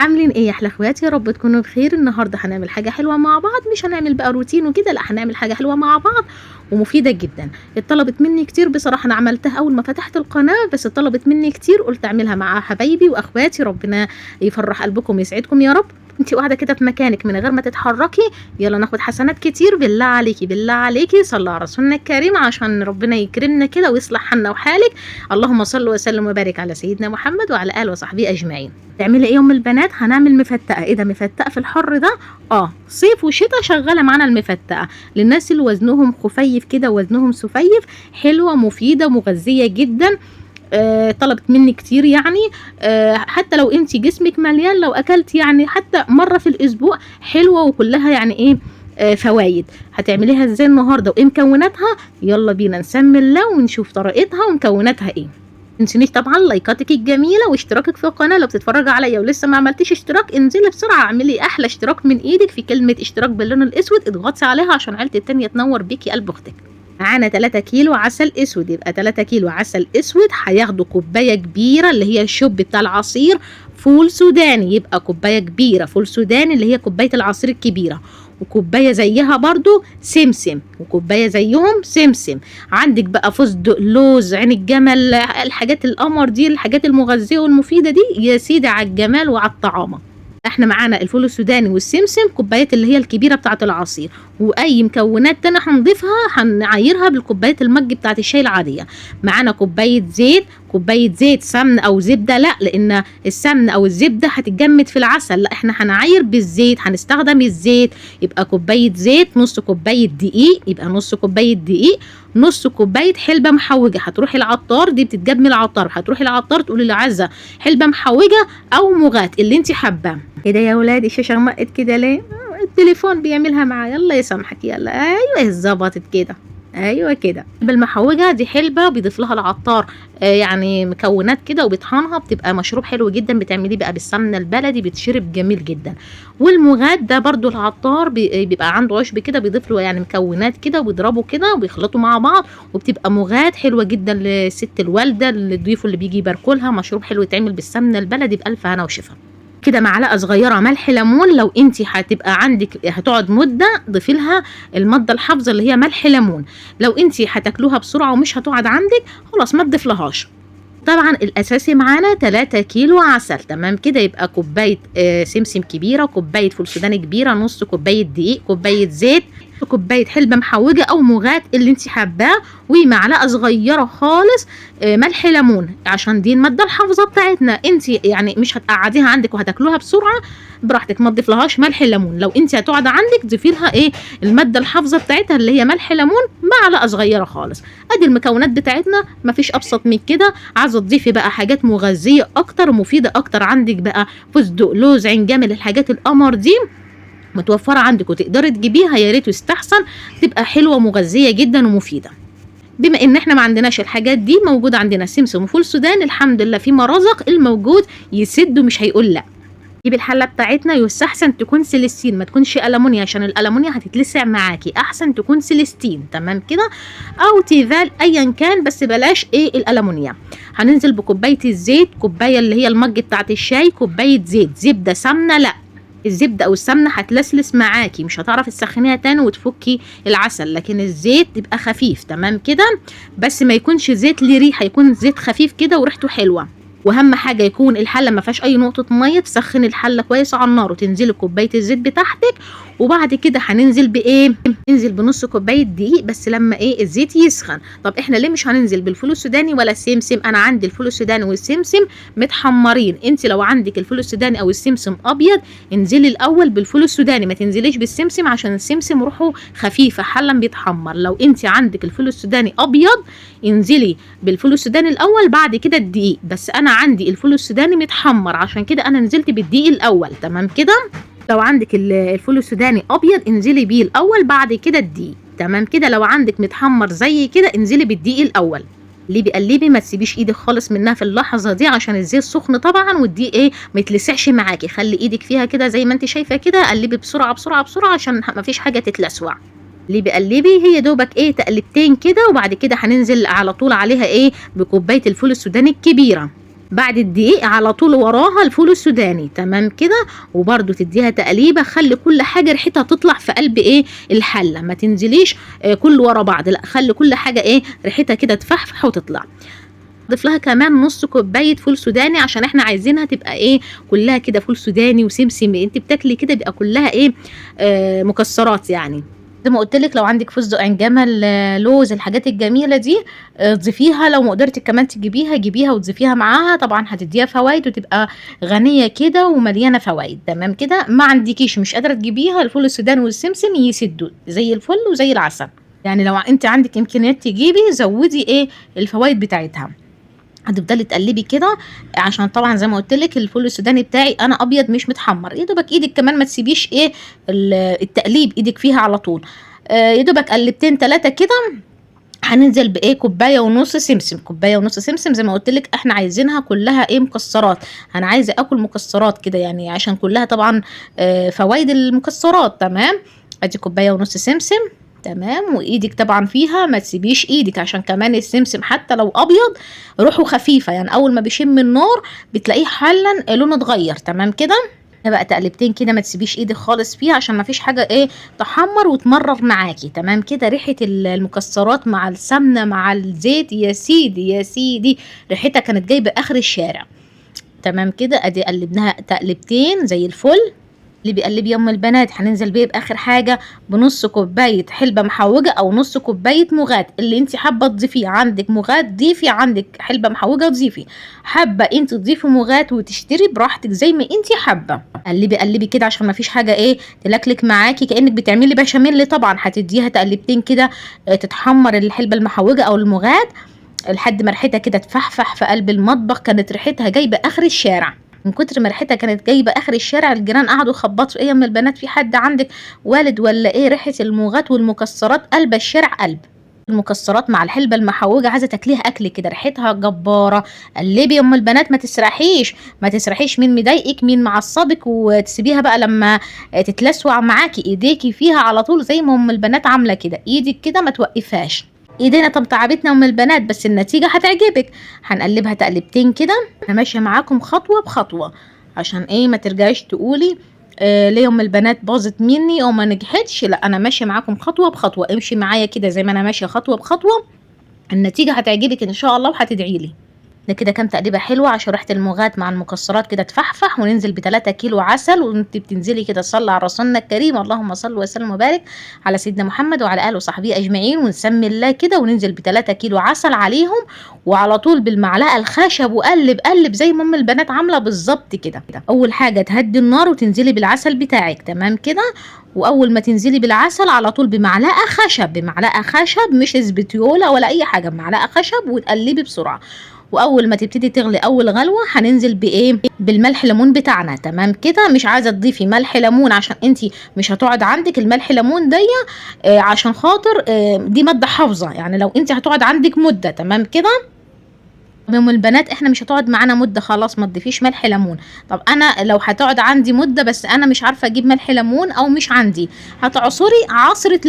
عاملين ايه يا احلى اخواتي؟ يا رب تكونوا بخير. النهارده هنعمل حاجه حلوه مع بعض، مش هنعمل بقى روتين وكده، لا هنعمل حاجه حلوه مع بعض ومفيده جدا. اتطلبت مني كتير بصراحه، انا عملتها اول ما فتحت القناه، بس اتطلبت مني كتير قلت اعملها مع حبايبي واخواتي. ربنا يفرح قلبكم ويسعدكم يا رب. انتي قاعده كده في مكانك من غير ما تتحركي، يلا ناخد حسنات كتير. بالله عليكي بالله عليكي صلى على رسولنا الكريم عشان ربنا يكرمنا كده ويصلح حالنا وحالك. اللهم صل وسلم وبارك على سيدنا محمد وعلى اله وصحبه اجمعين. تعملي ايه يا ام البنات؟ هنعمل مفتقه. ايه ده مفتقه في الحر ده؟ صيف وشتاء شغاله معانا المفتقه. للناس اللي وزنهم خفيف كده وزنهم سفيف، حلوه مفيده مغذيه جدا. طلبت مني كتير يعني. حتى لو انت جسمك مليان، لو اكلت يعني حتى مره في الاسبوع حلوه وكلها يعني ايه فوايد. هتعمليها ازاي النهارده وايه مكوناتها؟ يلا بينا نسمي الله ونشوف طريقتها ومكوناتها ايه. تنسينيش طبعا لايكاتك الجميله واشتراكك في القناه. لو بتتفرجي عليا ولسه ما عملتيش اشتراك، انزلي بسرعه اعملي احلى اشتراك من ايدك في كلمه اشتراك باللون الاسود، اضغطي عليها عشان عيلتي التانيه تنور بيكي قلب اختك. معانا 3 كيلو عسل اسود، يبقى 3 كيلو عسل اسود هياخدوا كوبايه كبيره اللي هي الشوب بتاع العصير فول سوداني. يبقى كوبايه كبيره فول سوداني اللي هي كوبايه العصير الكبيره، وكوبايه زيها برضو سمسم، وكوبايه زيهم سمسم. عندك بقى فستق، لوز، عين الجمل، الحاجات القمر دي، الحاجات المغذيه والمفيده دي يا سيدي على الجمال وعلى الطعامه. احنا معانا الفول السوداني والسمسم، كوبايات اللي هي الكبيره بتاعه العصير، واي مكونات تانية هنضيفها هنعايرها بالكوبايات المج بتاعه الشاي العاديه. معانا كوبايه زيت، كوبايه زيت سمن او زبده، لا لان السمن او الزبده هتتجمد في العسل، لا احنا هنعاير بالزيت، هنستخدم الزيت. يبقى كوبايه زيت، نص كوبايه دقيق، يبقى نص كوبايه دقيق، نص كوبايه حلبه محوجه. هتروحي العطار، دي بتتجاب من العطار، هتروحي العطار تقولي له عايزه حلبه محوجه او مغات اللي انت حابه. ايه ده يا ولادي الشاشه غمقت كده ليه؟ التليفون بيعملها معايا. الله يسامحك. يلا ايوه ظبطت كده، ايوه كده. بالمحوجه دي حلبه بيضيف لها العطار يعني مكونات كده وبيطحنها، بتبقى مشروب حلو جدا. بتعمليه بقى بالسمنه البلدي بيتشرب جميل جدا. والمغاد ده برضو العطار بيبقى عنده عشب كده بيضيف له يعني مكونات كده وبيضربوا كده وبيخلطوا مع بعض، وبتبقى مغاد حلوه جدا لست الوالده اللي ضيوفه اللي بيجي يباركوا لها. مشروب حلو يتعمل بالسمنه البلدي بألف هنا وشفا. كده معلقه صغيره ملح ليمون، لو انت هتبقى عندك هتقعد مده ضيفي لها الماده الحافظه اللي هي ملح ليمون. لو انت هتاكلوها بسرعه ومش هتقعد عندك خلاص ما تضيفلهاش. طبعا الاساسي معانا 3 كيلو عسل، تمام كده. يبقى كوبايه سمسم كبيره، كوبايه فول سوداني كبيره، نص كوبايه دقيق، كوبايه زيت، كوبايه حلبه محوجه او مغات اللي انت حباه، ومعلقه صغيره خالص ملح ليمون عشان دي الماده الحافظه بتاعتنا. انت يعني مش هتقعديها عندك وهتاكلوها بسرعه، براحتك ما تضيفلهاش ملح ليمون. لو انت هتقعد عندك ضيفي لها ايه الماده الحافظه بتاعتها اللي هي ملح ليمون، معلقه صغيره خالص. ادي المكونات بتاعتنا، مفيش ابسط من كده. عايزه تضيفي بقى حاجات مغذيه اكتر ومفيده اكتر، عندك بقى فستق، لوز، عين جمل، الحاجات القمر دي متوفره عندك وتقدري تجيبيها، يا ريت يستحسن، تبقى حلوه مغذيه جدا ومفيده. بما ان احنا ما عندناش الحاجات دي، موجود عندنا سمسم وفول سودان الحمد لله، في مرازق الموجود يسد ومش هيقول لا. جيبي الحله بتاعتنا، يستحسن تكون سيليستين ما تكونش ألمونيا، عشان الألمونيا هتتلسع معاكي، احسن تكون سيليستين، تمام كده، او تيفال ايا كان، بس بلاش ايه الألمونيا. هننزل بكوبايه الزيت، كوبايه اللي هي المج بتاعت الشاي، كوبايه زيت، زبده، سمنه لا، الزبده او السمنه هتلسلس معاكي، مش هتعرفي تسخنيها تاني وتفكي العسل، لكن الزيت يبقى خفيف، تمام كده، بس ما يكونش زيت ليه ريحه، يكون زيت خفيف كده وريحته حلوه. واهم حاجه يكون الحله ما فيهاش اي نقطه ميه، تسخني الحله كويس على النار وتنزلي كوبايه الزيت بتاعتك. وبعد كده هننزل بايه؟ ننزل بنص كوبايه دقيق، بس لما ايه الزيت يسخن. طب احنا ليه مش هننزل بالفول السوداني ولا السمسم؟ انا عندي الفول السوداني والسمسم متحمرين. انت لو عندك الفول السوداني او السمسم ابيض، انزلي الاول بالفول السوداني، ما تنزليش بالسمسم عشان السمسم روحه خفيفه حلا بيتحمر. لو انت عندك الفول السوداني ابيض انزلي بالفول السوداني الاول، بعد كده الدقيق. بس انا عندي الفول السوداني متحمر عشان كده انا نزلت بالدقيق الاول، تمام كده. لو عندك الفول السوداني ابيض انزلي بيه الاول بعد كده الدقيق، تمام كده. لو عندك متحمر زي كده انزلي بالدقيق الاول. قلبي قلبي، ما تسيبيش ايدك خالص منها في اللحظه دي عشان الزيت سخن طبعا، والدقيق ايه ما يتلسعش معاكي. خلي ايدك فيها كده زي ما انت شايفه كده، قلبي بسرعه بسرعه بسرعه عشان ما فيش حاجه تتلسوع. قلبي قلبي، هي دوبك ايه تقلبتين كده، وبعد كده هننزل على طول عليها ايه بكوبايه الفول السوداني الكبيره. بعد الدقيق على طول وراها الفول السوداني، تمام كده. وبرده تديها تقليبه، خلي كل حاجه ريحتها تطلع في قلب ايه الحله، ما تنزليش كله ورا بعض، لا خلي كل حاجه ايه ريحتها كده تفحفح وتطلع. ضيف لها كمان نص كوبايه فول سوداني عشان احنا عايزينها تبقى ايه كلها كده فول سوداني وسمسم، انت بتاكلي كده بيبقى كلها ايه مكسرات يعني. زي ما قلت لك لو عندك فستق عين جمل لوز الحاجات الجميله دي تضيفيها، لو ما قدرتي كمان جيبيها وتضيفيها معاها، طبعا هتديها فوائد وتبقى غنيه كده ومليانه فوائد، تمام كده. ما عندكيش مش قادره تجيبيها، الفول السوداني والسمسم يسدوا زي الفل وزي العسل، يعني لو انت عندك امكانيات تجيبي زودي ايه الفوائد بتاعتها. هتفضلي تقلبي كده عشان طبعا زي ما قلت لك الفول السوداني بتاعي انا ابيض مش متحمر، يا دوبك ايدك كمان ما تسيبيش ايه التقليب ايدك فيها على طول، يا دوبك قلبتين 3 كده. هننزل بايه كوبايه ونص سمسم، كوبايه ونص سمسم زي ما قلت لك احنا عايزينها كلها ايه مكسرات، انا عايزه اكل مكسرات كده يعني عشان كلها طبعا فوائد المكسرات، تمام. ادي كوبايه ونص سمسم، تمام. وايدك طبعا فيها ما تسيبيش ايدك عشان كمان السمسم حتى لو ابيض روحه خفيفه، يعني اول ما بيشم النار بتلاقيه حالا لونه اتغير، تمام كده. بقى تقلبتين كده ما تسيبيش ايدك خالص فيها عشان ما فيش حاجه ايه تحمر وتمرر معاكي، تمام كده. ريحه المكسرات مع السمنه مع الزيت يا سيدي يا سيدي ريحتها كانت جايبه اخر الشارع، تمام كده. ادي قلبناها تقلبتين زي الفل. اللي بيقلب يوم البنات هننزل بيه باخر حاجه بنص كوبايه حلبه محوجه او نص كوبايه مغات، اللي انت حابه تضيفيه، عندك مغات ضيفي، عندك حلبه محوجه ضيفي، حابه انت تضيفي مغات وتشتري براحتك زي ما انت حابه. قلبي كده عشان ما فيش حاجه ايه تلكلك معاكي كانك بتعملي بشاميل، طبعا هتديها تقلبتين كده تتحمر الحلبه المحوجه او المغات لحد ما ريحتها كده تفحفح في قلب المطبخ. كانت ريحتها جايبه اخر الشارع، من كتر ما ريحتها كانت جايبه اخر الشارع، الجيران قعدوا يخبطوا ايه من البنات في حد عندك والد ولا ايه، ريحه الموغات والمكسرات قلب الشارع قلب. المكسرات مع الحلبه المحوجه عايزه تاكليها اكل كده ريحتها جباره. قلبي يا ام البنات، ما تسرحيش مين مضايقك مين معصبك، وتسيبيها بقى لما تتلسوع معاكي ايديكي فيها على طول زي ما ام البنات عامله كده، ايدك كده ما توقفهاش. ايدينا طب تعبتنا ام البنات بس النتيجه هتعجبك. هنقلبها تقلبتين كده، انا ماشيه معاكم خطوه بخطوه عشان ايه ما ترجعيش تقولي ليه ام البنات باظت مني او ما نجحتش، لا انا ماشيه معاكم خطوه بخطوه، امشي معايا كده زي ما انا ماشيه خطوه بخطوه، النتيجه هتعجبك ان شاء الله وهتدعي لي. ده كده كام تقليبه حلوه عشان ريحه المغات مع المكسرات كده تفحفح. وننزل ب3 كيلو عسل، وانت بتنزلي كده صلي على رسولنا الكريم، اللهم صل وسلم وبارك على سيدنا محمد وعلى اله وصحبه اجمعين، ونسمي الله كده وننزل ب3 كيلو عسل عليهم، وعلى طول بالمعلقه الخشب وقلب زي ما ام البنات عامله بالظبط كده. اول حاجه تهدي النار وتنزلي بالعسل بتاعك، تمام كده. واول ما تنزلي بالعسل على طول بمعلقه خشب مش اسبتيوله ولا اي حاجه، بمعلقه خشب وتقلبي بسرعه. واول ما تبتدي تغلي اول غلوه هننزل بايه بالملح ليمون بتاعنا، تمام كده. مش عايزه تضيفي ملح ليمون عشان انتي مش هتقعد عندك الملح ليمون دي عشان خاطر دي ماده حافظه، يعني لو انتي هتقعد عندك مده، تمام كده. ام البنات احنا مش هتقعد معانا مده خلاص ما تضيفيش ملح ليمون. طب انا لو هتقعد عندي مده بس انا مش عارفه اجيب ملح ليمون او مش عندي، هتعصري عصره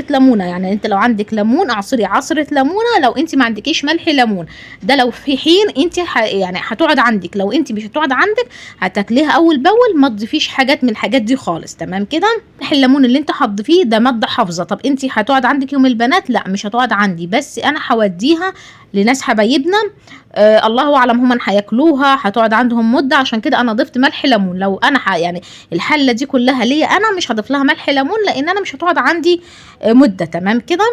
ليمونه، يعني انت لو عندك ليمون اعصري عصره ليمونه، لو انت ما عندكيش ملح ليمون. ده لو في حين انت يعني هتقعد عندك، لو انت مش هتقعد عندك هتاكليها اول باول، ما تضيفيش حاجات من الحاجات دي خالص، تمام كده. ملح الليمون اللي انت هتضيفيه ده ماده حافظه. طب انت هتقعد عندك يوم البنات؟ لا مش هتقعد عندي، بس انا هوديها لناس حبايبنا الله اعلم هم هياكلوها، هتقعد عندهم مده، عشان كده انا ضفت ملح ليمون. لو انا يعني الحله دي كلها ليا انا مش هضيف لها ملح ليمون لان انا مش هتقعد عندي مده، تمام كده.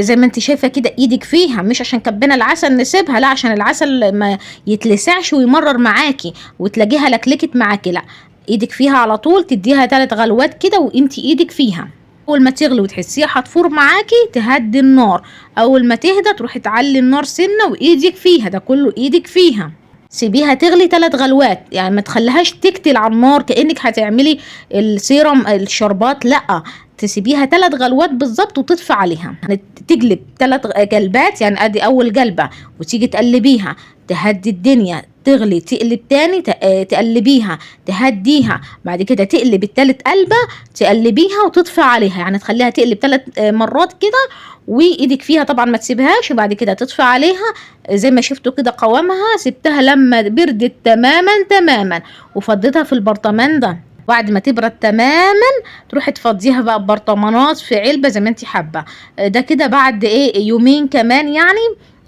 زي ما انت شايفه كده ايدك فيها، مش عشان كبنا العسل نسيبها، لا عشان العسل ما يتلسعش ويمرر معاكي وتلاقيها لكلكت معاكي، لا ايدك فيها على طول، تديها 3 غلوات كده وانت ايدك فيها. اول ما تغلي وتحسيها هتفور معاكي تهدي النار، اول ما تهدى تروحي تعلي النار سنه وايدك فيها، ده كله ايدك فيها. سيبيها تغلي 3 غلوات، يعني ما تخليهاش تكتل على النار كانك هتعملي السيرم الشربات، لا تسيبيها 3 غلوات بالظبط وتطفي عليها. يعني تقلب 3 قلبات، يعني ادي اول قلبه وتيجي تقلبيها تهدي الدنيا تغلي تقلب تاني، تقلبيها تهديها، بعد كده تقلب التالت قلبة تقلبيها وتطفي عليها، يعني تخليها تقلب 3 مرات كده وايدك فيها طبعا ما تسيبهاش، وبعد كده تطفي عليها زي ما شفتوا كده قوامها. سبتها لما بردت تماما تماما وفضيتها في البرطمان ده. بعد ما تبرد تماما تروحي تفضيها بقى ببرطمانات في علبة زي ما انت حابة. ده كده بعد ايه يومين كمان يعني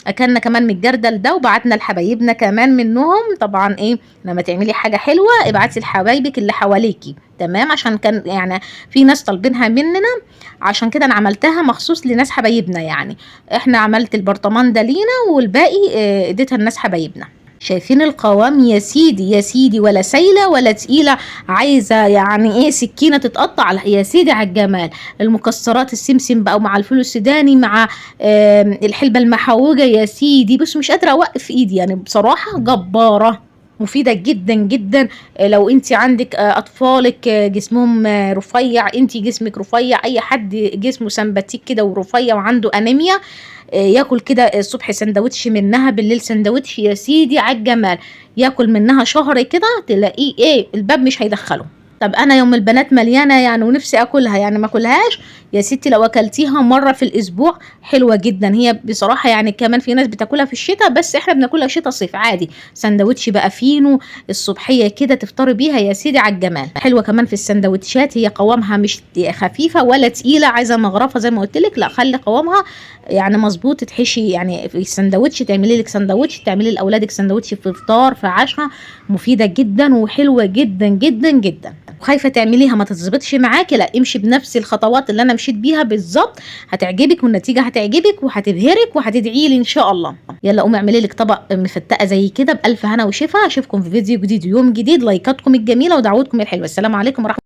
اكلنا كمان من الجردل ده وبعتنا لحبايبنا كمان منهم. طبعا ايه لما تعملي حاجه حلوه ابعتي لحبايبك اللي حواليكي، تمام؟ عشان كان يعني في ناس طالبينها مننا، عشان كده انا عملتها مخصوص لناس حبايبنا. يعني احنا عملت البرطمان ده لينا والباقي اديتها لناس حبايبنا. شايفين القوام يا سيدي يا سيدي، ولا سايله ولا تقيله، عايزه يعني ايه سكينه تتقطع يا سيدي على الجمال. المكسرات السمسم بقى ومع الفول السوداني مع الحلبه المحوجه يا سيدي، بس مش قادره اوقف ايدي، يعني بصراحه جباره مفيدة جدا جدا. لو انت عندك اطفالك جسمهم رفيع، انت جسمك رفيع، اي حد جسمه سمباتيك كده ورفيع وعنده انيميا، ياكل كده الصبح سندوتش منها، بالليل سندوتش يا سيدي على الجمال. ياكل منها شهر كده تلاقيه ايه الباب مش هيدخله. طب انا يوم البنات مليانه يعني ونفسي اكلها، يعني ما اكلهاش يا ستي؟ لو اكلتيها مره في الاسبوع حلوه جدا. هي بصراحه يعني كمان في ناس بتاكلها في الشتاء، بس احنا بناكلها شتاء صيف عادي. سندوتش بقى فينو الصبحيه كده تفطري بيها يا سيدي على الجمال. حلوه كمان في السندوتشات، هي قوامها مش خفيفه ولا تقيله عايزه مغرفه زي ما قلت لك، لا خلي قوامها يعني مظبوط. تحشي يعني في السندوتش، تعملي لك سندوتش، تعملي لاولادك سندوتش في فطار في عشاء. مفيده جدا وحلوه جدا جدا جدا. وخايفه تعمليها ما تظبطش معاكي، لا امشي بنفس الخطوات اللي انا مشيت بيها بالظبط، هتعجبك والنتيجه هتعجبك وهتبهرك وهتدعي لي ان شاء الله. يلا قومي اعملي لك طبق مفتقه زي كده بالف هنا وشفا. اشوفكم في فيديو جديد ويوم جديد. لايكاتكم الجميله ودعوتكم الحلوه. السلام عليكم ورحمه